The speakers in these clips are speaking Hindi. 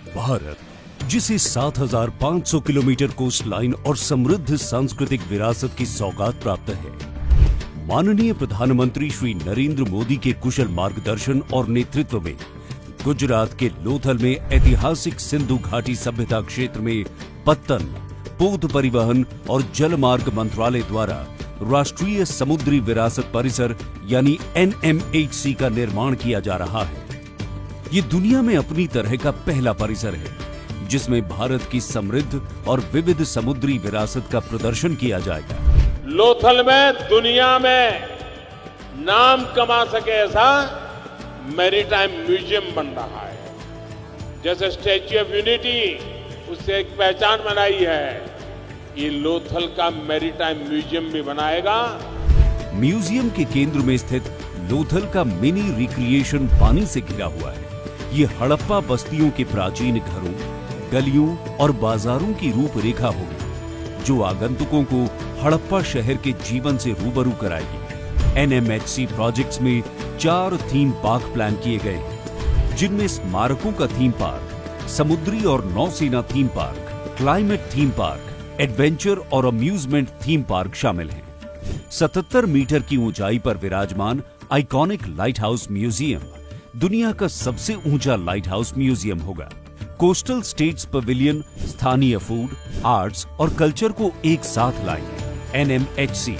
भारत, जिसे 7,500 किलोमीटर कोस्ट लाइन और समृद्ध सांस्कृतिक विरासत की सौगात प्राप्त है, माननीय प्रधानमंत्री श्री नरेंद्र मोदी के कुशल मार्गदर्शन और नेतृत्व में गुजरात के लोथल में ऐतिहासिक सिंधु घाटी सभ्यता क्षेत्र में पत्तन, पोत परिवहन और जलमार्ग मंत्रालय द्वारा राष्ट्रीय समुद्री विरासत परिसर यानी NMHC का निर्माण किया जा रहा है। ये दुनिया में अपनी तरह का पहला परिसर है जिसमें भारत की समृद्ध और विविध समुद्री विरासत का प्रदर्शन किया जाएगा। लोथल में दुनिया में नाम कमा सके ऐसा मैरीटाइम म्यूजियम बन रहा है। जैसे स्टैच्यू ऑफ यूनिटी उससे एक पहचान बनाई है, ये लोथल का मैरीटाइम म्यूजियम भी बनाएगा। म्यूजियम के केंद्र में स्थित लोथल का मिनी रिक्रिएशन पानी से घिरा हुआ है। ये हड़प्पा बस्तियों के प्राचीन घरों, गलियों और बाजारों की रूपरेखा होगी जो आगंतुकों को हड़प्पा शहर के जीवन से रूबरू कराएगी। NMHC प्रोजेक्ट्स में 4 थीम पार्क प्लान किए गए हैं, जिनमें स्मारकों का थीम पार्क, समुद्री और नौसेना theme park, climate theme park, adventure और अम्यूजमेंट थीम पार्क शामिल हैं। 77 मीटर की ऊंचाई पर विराजमान आइकॉनिक लाइट हाउस म्यूजियम दुनिया का सबसे ऊंचा लाइट हाउस म्यूजियम होगा। कोस्टल स्टेट्स पवेलियन स्थानीय फूड, आर्ट्स और कल्चर को एक साथ लाएंगे। NMHC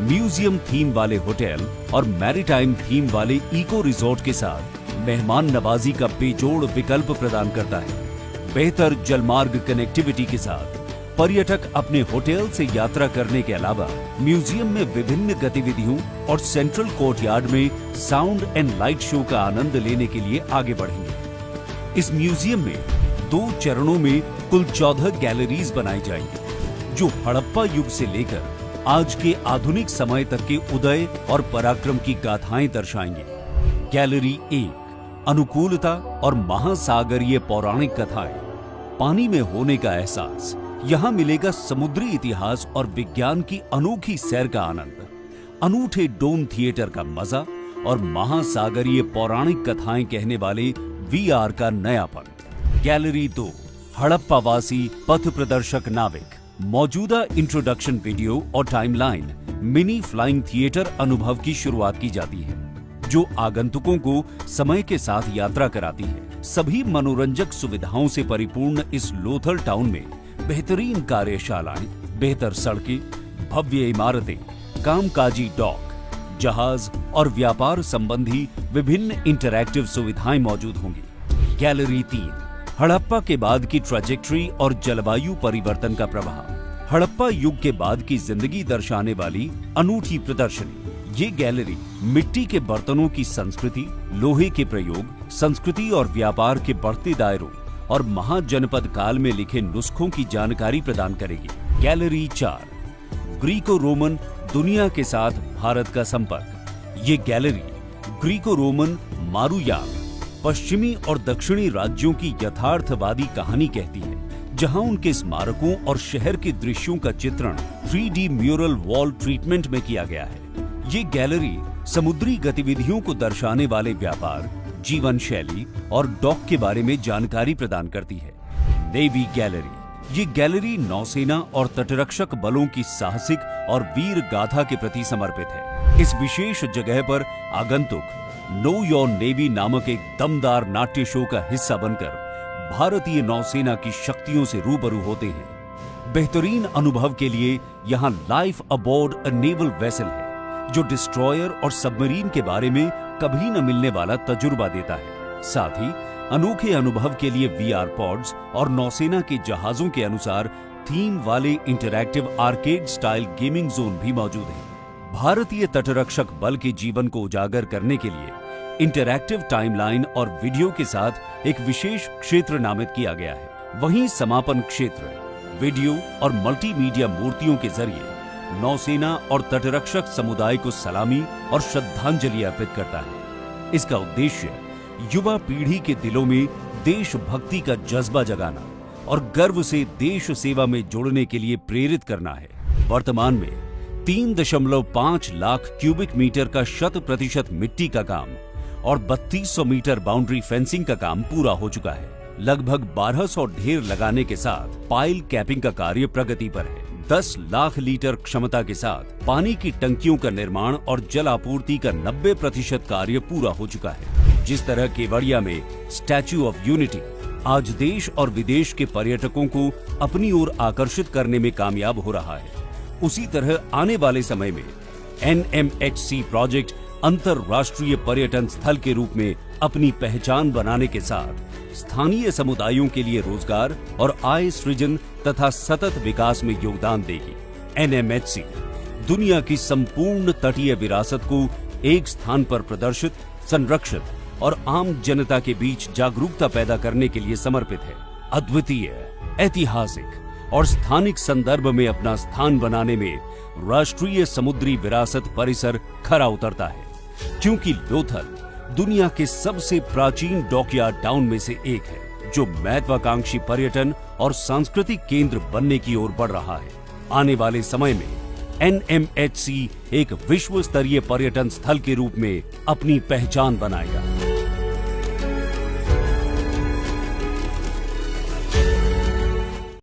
म्यूजियम थीम वाले होटल और मैरीटाइम थीम वाले इको रिजॉर्ट के साथ मेहमान नवाजी का बेजोड़ विकल्प प्रदान करता है। बेहतर जलमार्ग कनेक्टिविटी के साथ पर्यटक अपने होटल से यात्रा करने के अलावा म्यूजियम में विभिन्न गतिविधियों और सेंट्रल कोर्टयार्ड में साउंड एंड लाइट शो का आनंद लेने के लिए आगे बढ़ेंगे। इस म्यूजियम में 2 चरणों में कुल 14 गैलरीज बनाई जाएंगी जो हड़प्पा युग से लेकर आज के आधुनिक समय तक के उदय और पराक्रम की गाथाएं दर्शाएंगे। गैलरी 1 अनुकूलता और महासागरीय पौराणिक कथाएं, पानी में होने का एहसास। यहाँ मिलेगा समुद्री इतिहास और विज्ञान की अनोखी सैर का आनंद, अनूठे डोम थिएटर का मजा और महासागरीय पौराणिक कथाएं कहने वाले VR का नयापन। गैलरी 2 हड़प्पावासी पथ प्रदर्शक नाविक, मौजूदा इंट्रोडक्शन वीडियो और टाइमलाइन मिनी फ्लाइंग थिएटर अनुभव की शुरुआत की जाती है जो आगंतुकों को समय के साथ यात्रा कराती है। सभी मनोरंजक सुविधाओं से परिपूर्ण इस लोथल टाउन में बेहतरीन कार्यशालाएं, बेहतर सड़कें, भव्य इमारतें, कामकाजी डॉक, जहाज और व्यापार संबंधी विभिन्न इंटरैक्टिव सुविधाएं मौजूद होंगी। गैलरी 3 हड़प्पा के बाद की ट्रैजेक्टरी और जलवायु परिवर्तन का प्रभाव, हड़प्पा युग के बाद की जिंदगी दर्शाने वाली अनूठी प्रदर्शनी। ये गैलरी मिट्टी के बर्तनों की संस्कृति, लोहे के प्रयोग, संस्कृति और व्यापार के बढ़ते दायरों और महाजनपद काल में लिखे नुस्खों की जानकारी प्रदान करेगी। गैलरी 4 ग्रीको रोमन दुनिया के साथ भारत का संपर्क। ये गैलरी ग्रीको रोमन मारुयाम पश्चिमी और दक्षिणी राज्यों की यथार्थवादी कहानी कहती है, जहां उनके स्मारकों और शहर के दृश्यों का चित्रण 3D म्यूरल वॉल ट्रीटमेंट में किया गया है। ये गैलरी समुद्री गतिविधियों को दर्शाने वाले व्यापार, जीवन शैली और डॉक के बारे में जानकारी प्रदान करती है। नेवी गैलरी ये गैलरी नौसेना और तटरक्षक बलों की साहसिक और वीर गाथा के प्रति समर्पित है। इस विशेष जगह पर आगंतुक नो योर नेवी नामक एक दमदार नाट्य शो का हिस्सा बनकर भारतीय नौसेना की शक्तियों से रूबरू होते हैं। बेहतरीन अनुभव के लिए यहाँ life aboard a naval vessel है जो डिस्ट्रॉयर और सबमरीन के बारे में कभी न मिलने वाला तजुर्बा देता है। साथ ही अनोखे अनुभव के लिए VR पॉड्स और नौसेना के जहाजों के अनुसार थीम वाले interactive arcade style gaming zone भी मौजूद है। भारतीय तटरक्षक बल के जीवन को उजागर करने के लिए इंटरैक्टिव टाइमलाइन और वीडियो के साथ एक विशेष क्षेत्र नामित किया गया है। वहीं समापन क्षेत्र वीडियो और मल्टीमीडिया मूर्तियों के जरिए नौसेना और तटरक्षक समुदाय को सलामी और श्रद्धांजलि अर्पित करता है। इसका उद्देश्य युवा पीढ़ी के दिलों में देशभक्ति का जज्बा जगाना और गर्व से देश सेवा में जोड़ने के लिए प्रेरित करना है। वर्तमान में 3.5 लाख क्यूबिक मीटर का 100% मिट्टी का काम और 3200 मीटर बाउंड्री फेंसिंग का काम पूरा हो चुका है। लगभग 1200 ढेर लगाने के साथ पाइल कैपिंग का कार्य प्रगति पर है। 10 लाख लीटर क्षमता के साथ पानी की टंकियों का निर्माण और जल आपूर्ति का 90% कार्य पूरा हो चुका है। जिस तरह केवड़िया में स्टैच्यू ऑफ यूनिटी आज देश और विदेश के पर्यटकों को अपनी ओर आकर्षित करने में कामयाब हो रहा है, उसी तरह आने वाले समय में NMHC प्रोजेक्ट अंतरराष्ट्रीय पर्यटन स्थल के रूप में अपनी पहचान बनाने के साथ स्थानीय समुदायों के लिए रोजगार और आय सृजन तथा सतत विकास में योगदान देगी। NMHC दुनिया की संपूर्ण तटीय विरासत को एक स्थान पर प्रदर्शित, संरक्षित और आम जनता के बीच जागरूकता पैदा करने के लिए समर्पित है। अद्वितीय, ऐतिहासिक और स्थानिक संदर्भ में अपना स्थान बनाने में राष्ट्रीय समुद्री विरासत परिसर खरा उतरता है, क्योंकि लोथल दुनिया के सबसे प्राचीन डॉकयार्ड टाउन में से एक है, जो महत्वाकांक्षी पर्यटन और सांस्कृतिक केंद्र बनने की ओर बढ़ रहा है। आने वाले समय में NMHC एक विश्व स्तरीय पर्यटन स्थल के रूप में अपनी पहचान बनाएगा।